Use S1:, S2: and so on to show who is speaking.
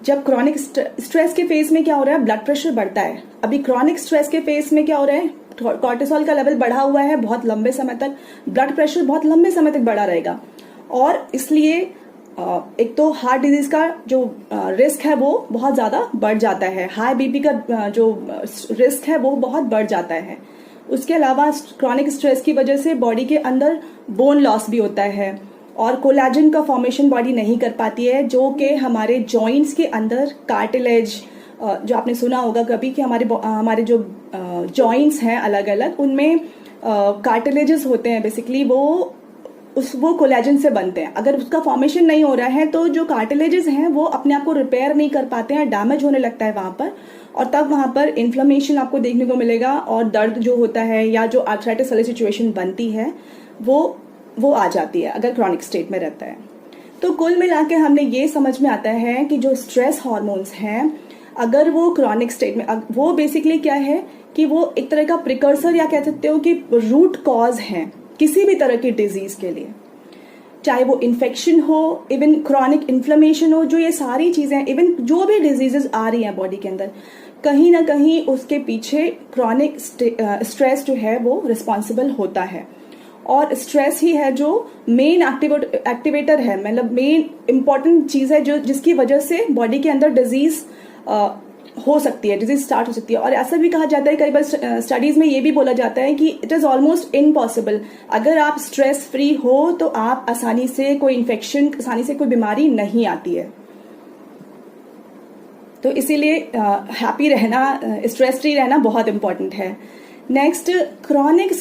S1: जब chronic stress के phase में क्या हो रहा है, ब्लड प्रेशर बढ़ता है। अभी क्रॉनिक स्ट्रेस के फेज में क्या हो रहा है, कॉर्टिसोल का लेवल बढ़ा हुआ है बहुत लंबे समय तक, ब्लड प्रेशर बहुत लंबे समय तक बढ़ा रहेगा, और इसलिए एक तो हार्ट डिजीज का जो रिस्क है वो बहुत ज्यादा बढ़ जाता है, हाई बीपी का जो रिस्क है वो बहुत बढ़ जाता है। उसके अलावा क्रॉनिक स्ट्रेस की वजह से बॉडी के अंदर बोन लॉस भी होता है, और कोलेजन का फॉर्मेशन बॉडी नहीं कर पाती है, जो कि हमारे जॉइंट्स के अंदर कार्टिलेज, जो आपने सुना होगा कभी कि हमारे जो जॉइंट्स हैं अलग अलग, उनमें कार्टिलेजेस होते हैं बेसिकली, वो कोलेजन से बनते हैं। अगर उसका फॉर्मेशन नहीं हो रहा है तो जो कार्टिलेजेस हैं वो अपने आप को रिपेयर नहीं कर पाते हैं, डैमेज होने लगता है वहां पर, और तब वहां पर इन्फ्लेमेशन आपको देखने को मिलेगा, और दर्द जो होता है या जो आर्थराइटिस वाली सिचुएशन बनती है वो आ जाती है अगर क्रॉनिक स्टेट में रहता है। तो कुल मिला के हमने ये समझ में आता है कि जो स्ट्रेस हार्मोन्स हैं, अगर वो क्रॉनिक स्टेट में, वो बेसिकली क्या है कि वो एक तरह का प्रिकर्सर या कह सकते हो कि रूट कॉज है किसी भी तरह की डिजीज के लिए, चाहे वो इन्फेक्शन हो, इवन क्रॉनिक इन्फ्लेमेशन हो, जो ये सारी चीजें, इवन जो भी डिजीजेस आ रही हैं बॉडी के अंदर, कहीं ना कहीं उसके पीछे क्रॉनिक स्ट्रेस जो है वो रिस्पॉन्सिबल होता है। और स्ट्रेस ही है जो मेन एक्टिवेटर है, मतलब मेन इंपॉर्टेंट चीज है जो जिसकी वजह से बॉडी के अंदर डिजीज हो सकती है, डिजीज स्टार्ट हो सकती है। और ऐसा भी कहा जाता है, कई बार स्टडीज में ये भी बोला जाता है कि इट इज ऑलमोस्ट इम्पॉसिबल, अगर आप स्ट्रेस फ्री हो तो आप आसानी से कोई इन्फेक्शन, आसानी से कोई बीमारी नहीं आती है। तो इसीलिए हैप्पी रहना, स्ट्रेस फ्री रहना बहुत इंपॉर्टेंट है। Next, chronic